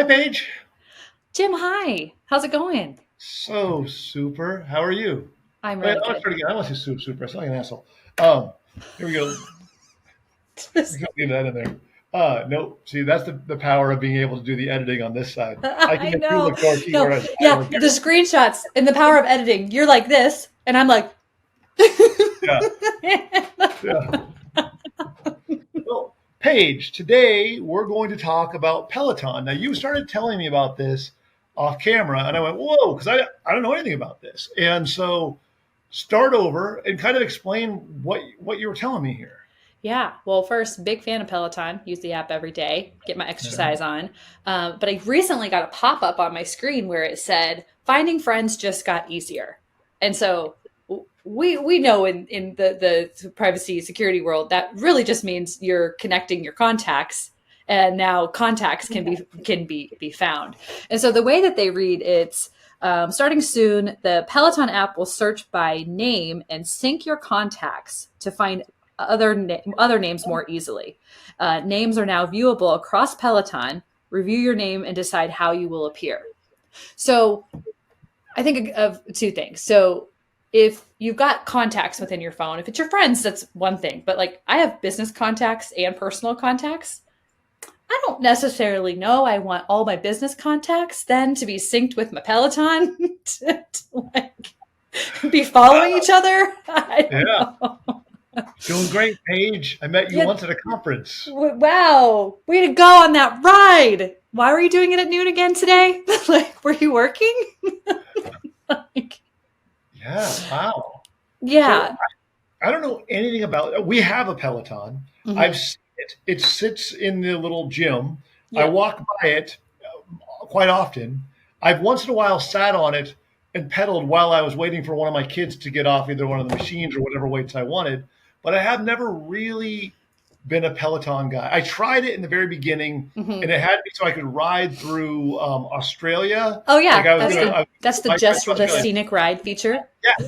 Hi, Paige. Jim, hi. How's it going? So super. How are you? I'm Wait, really I want to good. try to get. I want to say super super. I sound like an asshole. Um, Here we go. We can leave that in there. No, see, that's the power of being able to do the editing on this side. I can I make you know. look dorky, No, whereas I yeah, look the good. screenshots and the power of editing. You're like this, and I'm like, Yeah, yeah. Well, Paige, today we're going to talk about Peloton. Now, you started telling me about this off camera, and I went, whoa, because I don't know anything about this. And so start over and kind of explain what you were telling me here. yeah. Well, first, big fan of Peloton. Use the app every day, get my Okay. exercise on. But I recently got a pop up on my screen where it said, "Finding friends just got easier." And so we know in the privacy security world that really just means you're connecting your contacts, and now contacts can be found. And so the way that they read it's. Starting soon, the Peloton app will search by name and sync your contacts to find other names more easily. Names are now viewable across Peloton. Review your name and decide how you will appear. So I think of two things. So if you've got contacts within your phone, if it's your friends, that's one thing. But like I have business contacts and personal contacts. I don't necessarily know I want all my business contacts then to be synced with my Peloton to like be following Wow. each other. I don't Yeah. know. Doing great, Paige. I met you Yeah, once at a conference. wow, way to go on that ride. Why were you doing it at noon again today? Like, were you working? Like, Yeah. Wow. So yeah. I don't know anything about. We have a Peloton. I've Hmm. seen it. It sits in the little gym. I Yep. walk by it quite often. I've once in a while sat on it and pedaled while I was waiting for one of my kids to get off either one of the machines or whatever weights I wanted. But I have never really been a Peloton guy. I tried it in the very beginning, and Hmm. it had me so I could ride through Australia. Oh Like yeah, I was that's gonna, the I was that's the bike ride to just the Australia. scenic ride feature. Yeah,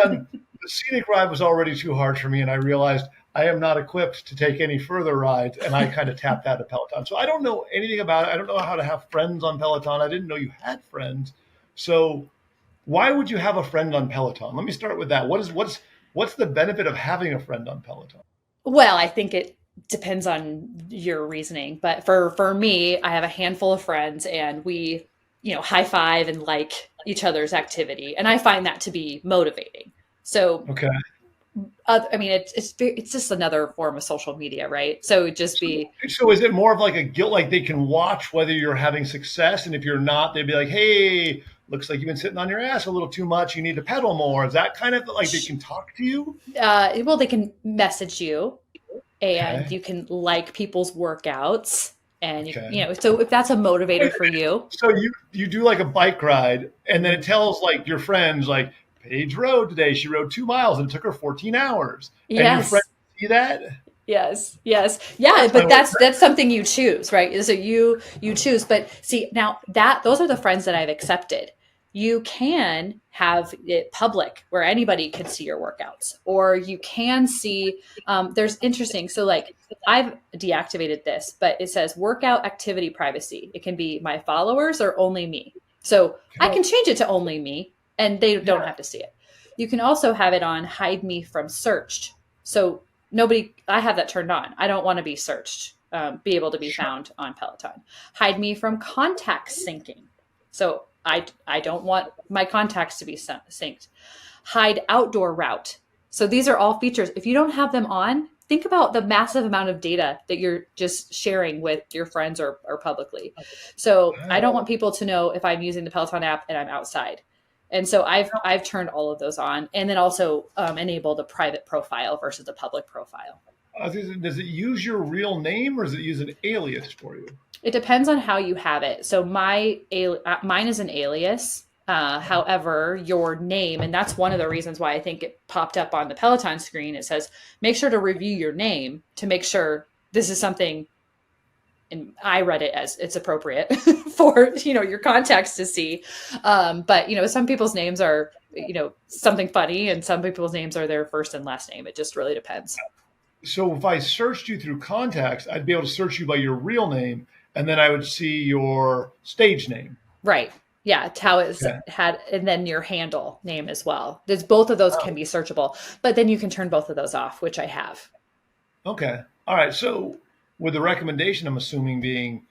and the scenic ride was already too hard for me, and I realized I am not equipped to take any further rides, and I kind of tapped out of Peloton. So I don't know anything about it. I don't know how to have friends on Peloton. I didn't know you had friends. So why would you have a friend on Peloton? Let me start with that. What's the benefit of having a friend on Peloton? Well, I think it depends on your reasoning, but for me, I have a handful of friends, and we, high five and like each other's activity, and I find that to be motivating. So Okay. I mean, it's just another form of social media, right? So it'd just So, be, so is it more of like a guilt, like they can watch whether you're having success, and if you're not, they'd be like, "Hey, looks like you've been sitting on your ass a little too much. You need to pedal more." Is that kind of like they can talk to you? well, they can message you, and Okay. you can like people's workouts, and Okay. so if that's a Wait motivator a for minute. you. So you do like a bike ride, and then it Mhm. tells like your friends like Paige rode today. She rode 2 miles and it took her 14 hours, and your friends Yes. see that. Yes. Yeah, That's my but worst. that's something you choose, right? So you choose. But see, now that those are the friends that I've accepted. You can have it public where anybody can see your workouts, or you can see. There's interesting. So like I've deactivated this, but it says workout activity privacy. It can be my followers or only me. So I Okay. can change it to only me, and they Yeah. don't have to see it. You can also have it on hide me from searched. So nobody, I have that turned on. I don't want to be searched, be able to be Sure. found on Peloton. Hide me from contact syncing. So I don't want my contacts to be synced. Hide outdoor route. So these are all features. If you don't have them on, think about the massive amount of data that you're just sharing with your friends or publicly. So I don't Wow. want people to know if I'm using the Peloton app and I'm outside. And so I've turned all of those on, and then also enabled a private profile versus a public profile. Does it use your real name or does it use an alias for you? It depends on how you have it. So mine is an alias. However, your name, and that's one of the reasons why I think it popped up on the Peloton screen. It says make sure to review your name to make sure this is something. And I read it as it's appropriate for your contacts to see. But some people's names are something funny, and some people's names are their first and last name. It just really depends. So if I searched you through contacts, I'd be able to search you by your real name, and then I would see your stage name. Right. Yeah, Tao is Okay. had, and then your handle name as well. There's both of those can Oh, be searchable, but then you can turn both of those off, which I have. okay. All right. So with the recommendation, I'm assuming being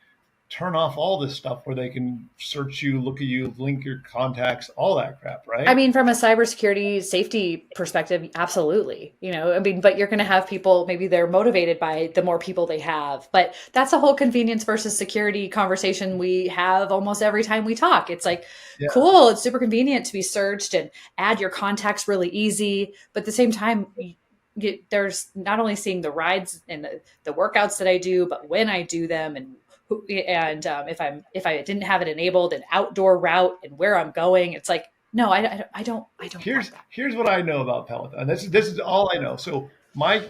turn off all this stuff where they can search you, look at you, link your contacts, all that crap, I right? mean, from a cybersecurity safety perspective, absolutely. I mean, but you're going to have people, maybe they're motivated by the more people they have. But that's a whole convenience versus security conversation we have almost every time we talk. It's like, Yeah. cool, it's super convenient to be searched and add your contacts really easy. But at the same time, there's not only seeing the rides and the workouts that I do, but when I do them and and if I didn't have it enabled, an outdoor route and where I'm going, it's like, no, I don't want that. Here's what I know about Peloton. This is all I know. So my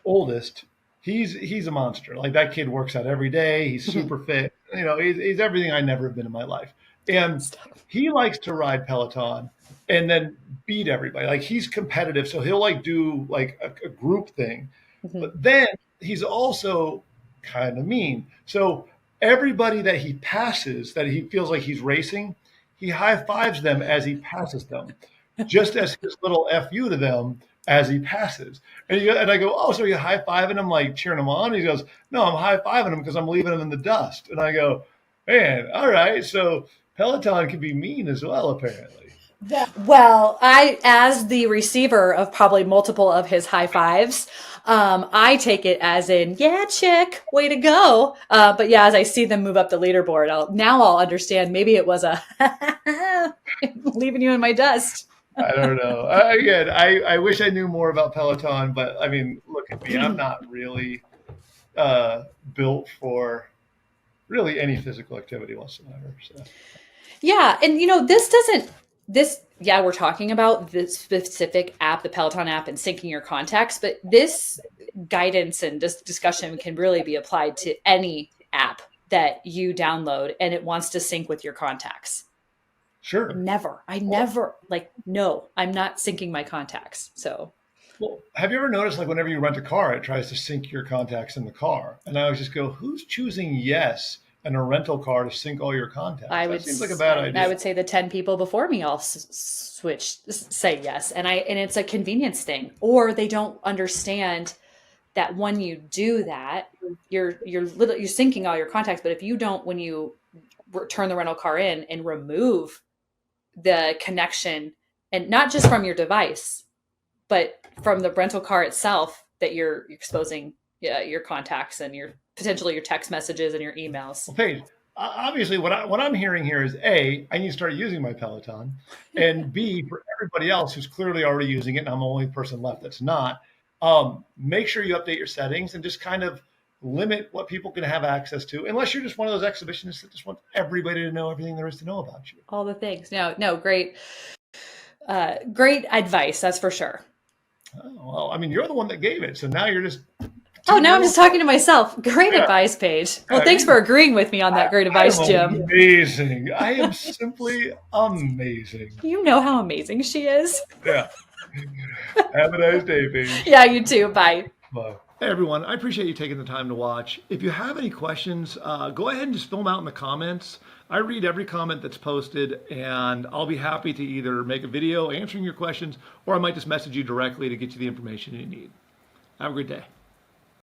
oldest, he's a monster. Like that kid works out every day. He's Mhm. super fit. He's everything I never have been in my life. And Stop. he likes to ride Peloton and then beat everybody. Like he's competitive, so he'll like do like a group thing. Mhm. But then he's also kind of mean. So everybody that he passes, that he feels like he's racing, he high fives them as he passes them, just as his little fu to them as he passes. And I go, oh, so you're high fiving him, like cheering him on? And he goes, no, I'm high fiving him because I'm leaving him in the dust. And I go, man, all right, so Peloton can be mean as well, apparently. Well, as the receiver of probably multiple of his high fives, I take it as in, yeah, chick, way to go. But yeah, as I see them move up the leaderboard, I'll understand. Maybe it was a leaving you in my dust. I don't know. Again, I wish I knew more about Peloton, but I mean, look at me. I'm not really uh, built for really any physical activity whatsoever. So. Yeah, and we're talking about this specific app, the Peloton app, and syncing your contacts, but this guidance and this discussion can really be applied to any app that you download and it wants to sync with your contacts. Sure. I Well, never like, no, I'm not syncing my contacts. So well, have you ever noticed like whenever you rent a car, it tries to sync your contacts in the car, and I always just go, "Who's choosing yes in a rental car to sync all your contacts? That seems like a bad I idea." would say the 10 people before me all say yes. And it's a convenience thing, or they don't understand that when you do that, you're syncing all your contacts. But if you don't, when you turn the rental car in and remove the connection, and not just from your device, but from the rental car itself, that you're exposing, yeah, your contacts and your potentially your text messages and your emails. Well, Paige, obviously, what I'm hearing here is A, I need to start using my Peloton, and B, for everybody else who's clearly already using it, and I'm the only person left that's not, make sure you update your settings and just kind of limit what people can have access to, unless you're just one of those exhibitionists that just want everybody to know everything there is to know about you. All the things. No, great, great advice. That's for sure. Oh, well, I mean, you're the one that gave it, so now you're just Oh, tooting now your I'm own just talking to horn. myself. Great Yeah, advice, Paige. Well, yeah, thanks for agreeing with me on that great I advice, am Jim. amazing. I am simply amazing. You know how amazing she is. Yeah. Have a nice day, Paige. Yeah, you too. Bye. Bye. Hey everyone, I appreciate you taking the time to watch. If you have any questions, go ahead and just fill them out in the comments. I read every comment that's posted, and I'll be happy to either make a video answering your questions, or I might just message you directly to get you the information you need. Have a great day.